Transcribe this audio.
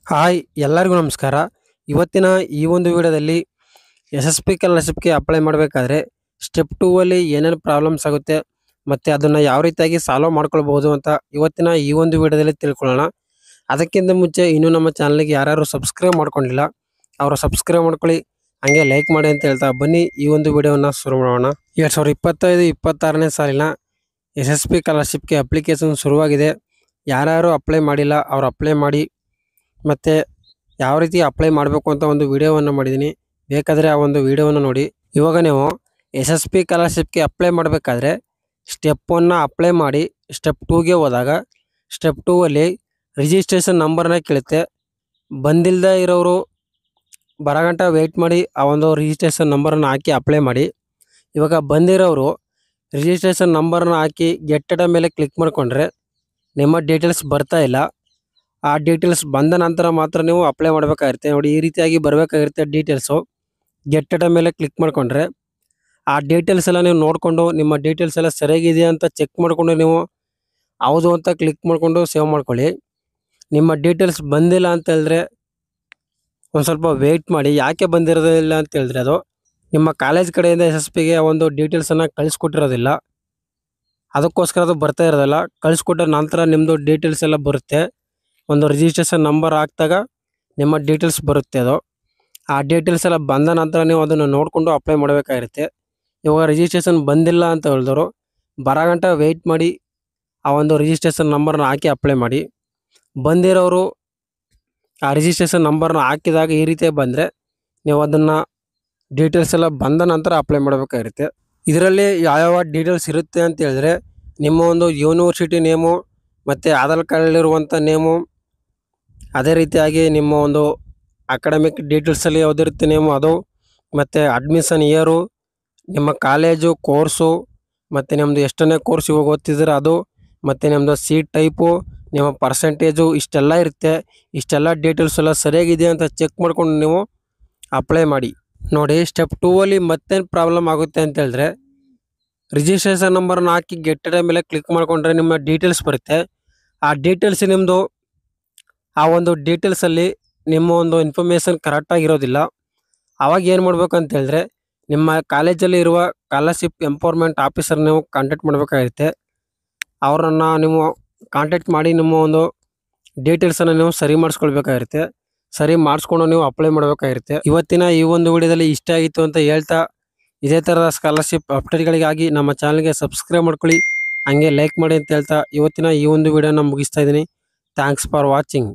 Hi ಎಲ್ಲರಿಗೂ ನಮಸ್ಕಾರ. ಇವತ್ತಿನ ಈ ಒಂದು ವಿಡಿಯೋದಲ್ಲಿ SSP ಸ್ಕಾಲರ್‌ಶಿಪ್‌ಗೆ ಅಪ್ಲೈ ಮಾಡಬೇಕಾದ್ರೆ ಸ್ಟೆಪ್ 2 ಅಲ್ಲಿ ಏನೇನು ಪ್ರಾಬ್ಲಮ್ಸ್ ಆಗುತ್ತೆ ಮತ್ತು ಅದನ್ನು ಯಾವ ರೀತಿಯಾಗಿ ಸಾಲ್ವ್ ಮಾಡ್ಕೊಳ್ಬೋದು ಅಂತ ಇವತ್ತಿನ ಈ ಒಂದು ವಿಡಿಯೋದಲ್ಲಿ ತಿಳ್ಕೊಳ್ಳೋಣ. ಅದಕ್ಕಿಂತ ಮುಂಚೆ ಇನ್ನೂ ನಮ್ಮ ಚಾನಲ್ಗೆ ಯಾರ್ಯಾರು ಸಬ್ಸ್ಕ್ರೈಬ್ ಮಾಡ್ಕೊಂಡಿಲ್ಲ ಅವರು ಸಬ್ಸ್ಕ್ರೈಬ್ ಮಾಡ್ಕೊಳ್ಳಿ, ಹಾಗೆ ಲೈಕ್ ಮಾಡಿ ಅಂತ ಹೇಳ್ತಾ ಬನ್ನಿ ಈ ಒಂದು ವಿಡಿಯೋವನ್ನು ಶುರು ಮಾಡೋಣ. 2025-26ನೇ ಸಾಲಿನ SSP ಸ್ಕಾಲರ್‌ಶಿಪ್‌ಗೆ ಅಪ್ಲಿಕೇಶನ್ ಶುರುವಾಗಿದೆ. ಯಾರ್ಯಾರು ಅಪ್ಲೈ ಮಾಡಿಲ್ಲ ಅವರು ಅಪ್ಲೈ ಮಾಡಿ, ಮತ್ತು ಯಾವ ರೀತಿ ಅಪ್ಲೈ ಮಾಡಬೇಕು ಅಂತ ಒಂದು ವಿಡಿಯೋವನ್ನು ಮಾಡಿದ್ದೀನಿ, ಬೇಕಾದರೆ ಆ ಒಂದು ವಿಡಿಯೋವನ್ನು ನೋಡಿ. ಇವಾಗ ನೀವು SSP ಸ್ಕಾಲರ್‌ಶಿಪ್‌ಗೆ ಅಪ್ಲೈ ಮಾಡಬೇಕಾದ್ರೆ ಸ್ಟೆಪ್ 1ನ ಅಪ್ಲೈ ಮಾಡಿ ಸ್ಟೆಪ್ 2ಗೆ ಹೋದಾಗ ಸ್ಟೆಪ್ 2 ಅಲ್ಲಿ ರಿಜಿಸ್ಟ್ರೇಷನ್ ನಂಬರ್ನ ಕೇಳುತ್ತೆ. ಬಂದಿಲ್ಲದೆ ಇರೋರು ಬರಗಂಟ ವೆಯ್ಟ್ ಮಾಡಿ ಆ ಒಂದು ರಿಜಿಸ್ಟ್ರೇಷನ್ ನಂಬರನ್ನು ಹಾಕಿ ಅಪ್ಲೈ ಮಾಡಿ. ಇವಾಗ ಬಂದಿರೋರು ರಿಜಿಸ್ಟ್ರೇಷನ್ ನಂಬರ್ನ ಹಾಕಿ ಗೆಟ್ ಮೇಲೆ ಕ್ಲಿಕ್ ಮಾಡಿಕೊಂಡ್ರೆ ನಿಮ್ಮ ಡೀಟೇಲ್ಸ್ ಬರ್ತಾ ಇಲ್ಲ. ಆ ಡೀಟೇಲ್ಸ್ ಬಂದ ನಂತರ ಮಾತ್ರ ನೀವು ಅಪ್ಲೈ ಮಾಡಬೇಕಾಗಿರುತ್ತೆ. ನೋಡಿ, ಈ ರೀತಿಯಾಗಿ ಬರಬೇಕಾಗಿರುತ್ತೆ ಡೀಟೇಲ್ಸು. ಗೆಟ್ ಮೇಲೆ ಕ್ಲಿಕ್ ಮಾಡಿಕೊಂಡ್ರೆ ಆ ಡೀಟೇಲ್ಸ್ ಎಲ್ಲ ನೀವು ನೋಡಿಕೊಂಡು ನಿಮ್ಮ ಡೀಟೇಲ್ಸ್ ಎಲ್ಲ ಸರಿಯಾಗಿದೆಯಾ ಅಂತ ಚೆಕ್ ಮಾಡಿಕೊಂಡು ನೀವು ಹೌದು ಅಂತ ಕ್ಲಿಕ್ ಮಾಡಿಕೊಂಡು ಸೇವ್ ಮಾಡ್ಕೊಳ್ಳಿ. ನಿಮ್ಮ ಡೀಟೇಲ್ಸ್ ಬಂದಿಲ್ಲ ಅಂತ ಹೇಳಿದ್ರೆ ಒಂದು ಸ್ವಲ್ಪ ವೆಯ್ಟ್ ಮಾಡಿ. ಯಾಕೆ ಬಂದಿರೋದಿಲ್ಲ ಅಂತ ಹೇಳಿದ್ರೆ ಅದು ನಿಮ್ಮ ಕಾಲೇಜ್ ಕಡೆಯಿಂದ SSPಗೆ ಒಂದು ಡೀಟೇಲ್ಸನ್ನು ಕಳಿಸ್ಕೊಟ್ಟಿರೋದಿಲ್ಲ, ಅದಕ್ಕೋಸ್ಕರ ಅದು ಬರ್ತಾ ಇರೋದಿಲ್ಲ. ಕಳಿಸ್ಕೊಟ್ಟ ನಂತರ ನಿಮ್ಮದು ಡೀಟೇಲ್ಸ್ ಎಲ್ಲ ಬರುತ್ತೆ. ಒಂದು ರಿಜಿಸ್ಟ್ರೇಷನ್ ನಂಬರ್ ಹಾಕಿದಾಗ ನಿಮ್ಮ ಡೀಟೇಲ್ಸ್ ಬರುತ್ತೆ. ಅದು ಆ ಡೀಟೇಲ್ಸ್ ಎಲ್ಲ ಬಂದ ನಂತರ ನೀವು ಅದನ್ನು ನೋಡಿಕೊಂಡು ಅಪ್ಲೈ ಮಾಡಬೇಕಾಗಿರುತ್ತೆ. ಇವಾಗ ರಿಜಿಸ್ಟ್ರೇಷನ್ ಬಂದಿಲ್ಲ ಅಂತ ಹೇಳಿದವರು ಬರಗಂಟ ವೆಯ್ಟ್ ಮಾಡಿ ಆ ಒಂದು ರಿಜಿಸ್ಟ್ರೇಷನ್ ನಂಬರ್ನ ಹಾಕಿ ಅಪ್ಲೈ ಮಾಡಿ. ಬಂದಿರೋರು ಆ ರಿಜಿಸ್ಟ್ರೇಷನ್ ನಂಬರ್ನ ಹಾಕಿದಾಗ ಈ ರೀತಿ ಬಂದರೆ ನೀವು ಅದನ್ನು ಡೀಟೇಲ್ಸ್ ಎಲ್ಲ ಬಂದ ನಂತರ ಅಪ್ಲೈ ಮಾಡಬೇಕಾಗಿರುತ್ತೆ. ಇದರಲ್ಲಿ ಯಾವ್ಯಾವ ಡೀಟೇಲ್ಸ್ ಇರುತ್ತೆ ಅಂತ ಹೇಳಿದ್ರೆ ನಿಮ್ಮ ಒಂದು ಯೂನಿವರ್ಸಿಟಿ ನೇಮು ಮತ್ತು ಆಧಾರ್ ಕಾರ್ಡಲ್ಲಿರುವಂಥ ನೇಮು, ಅದೇ ರೀತಿಯಾಗಿ ನಿಮ್ಮ ಒಂದು ಅಕಾಡೆಮಿಕ್ ಡೀಟೇಲ್ಸಲ್ಲಿ ಯಾವುದಿರುತ್ತೆ ನೇಮು ಅದು, ಮತ್ತು ಅಡ್ಮಿಷನ್ ಇಯರು, ನಿಮ್ಮ ಕಾಲೇಜು ಕೋರ್ಸು, ಮತ್ತು ನಿಮ್ಮದು ಎಷ್ಟನೇ ಕೋರ್ಸ್ ಇವಾಗ ಓದ್ತಿದ್ದೀರ ಅದು, ಮತ್ತು ನಿಮ್ಮದು ಸೀಟ್ ಟೈಪು, ನಿಮ್ಮ ಪರ್ಸೆಂಟೇಜು, ಇಷ್ಟೆಲ್ಲ ಇರುತ್ತೆ. ಇಷ್ಟೆಲ್ಲ ಡೀಟೇಲ್ಸ್ ಎಲ್ಲ ಸರಿಯಾಗಿದೆ ಅಂತ ಚೆಕ್ ಮಾಡ್ಕೊಂಡು ನೀವು ಅಪ್ಲೈ ಮಾಡಿ. ನೋಡಿ, ಸ್ಟೆಪ್ 2 ಅಲ್ಲಿ ಮತ್ತೇನು ಪ್ರಾಬ್ಲಮ್ ಆಗುತ್ತೆ ಅಂತ ಹೇಳಿದ್ರೆ ರಿಜಿಸ್ಟ್ರೇಷನ್ ನಂಬರ್ನ ಹಾಕಿ ಗೆಟ್ ಮೇಲೆ ಕ್ಲಿಕ್ ಮಾಡಿಕೊಂಡ್ರೆ ನಿಮ್ಮ ಡೀಟೇಲ್ಸ್ ಬರುತ್ತೆ. ಆ ಡೀಟೇಲ್ಸ್ ನಿಮ್ಮದು ಆ ಒಂದು ಡೀಟೇಲ್ಸಲ್ಲಿ ನಿಮ್ಮ ಒಂದು ಇನ್ಫಾರ್ಮೇಷನ್ ಕರೆಕ್ಟಾಗಿರೋದಿಲ್ಲ. ಆವಾಗ ಏನು ಮಾಡಬೇಕು ಅಂತ ಹೇಳಿದ್ರೆ ನಿಮ್ಮ ಕಾಲೇಜಲ್ಲಿ ಇರುವ ಸ್ಕಾಲರ್ಶಿಪ್ ಎಂಪವರ್ಮೆಂಟ್ ಆಫೀಸರ್ ನೀವು ಕಾಂಟ್ಯಾಕ್ಟ್ ಮಾಡಬೇಕಾಗಿರುತ್ತೆ. ಅವರನ್ನು ನೀವು ಕಾಂಟ್ಯಾಕ್ಟ್ ಮಾಡಿ ನಿಮ್ಮ ಒಂದು ಡೀಟೇಲ್ಸನ್ನು ನೀವು ಸರಿ ಮಾಡಿಸ್ಕೊಳ್ಬೇಕಾಗಿರುತ್ತೆ. ಸರಿ ಮಾಡಿಸ್ಕೊಂಡು ನೀವು ಅಪ್ಲೈ ಮಾಡಬೇಕಾಗಿರುತ್ತೆ. ಇವತ್ತಿನ ಈ ಒಂದು ವಿಡಿಯೋದಲ್ಲಿ ಇಷ್ಟ ಆಗಿತ್ತು ಅಂತ ಹೇಳ್ತಾ, ಇದೇ ಥರದ ಸ್ಕಾಲರ್ಶಿಪ್ ಅಪ್ಡೇಟ್ಗಳಿಗಾಗಿ ನಮ್ಮ ಚಾನಲ್ಗೆ ಸಬ್ಸ್ಕ್ರೈಬ್ ಮಾಡ್ಕೊಳ್ಳಿ, ಹಾಗೆ ಲೈಕ್ ಮಾಡಿ ಅಂತ ಹೇಳ್ತಾ ಇವತ್ತಿನ ಈ ಒಂದು ವಿಡಿಯೋನ ಮುಗಿಸ್ತಾ ಇದ್ದೀನಿ. Thanks for watching.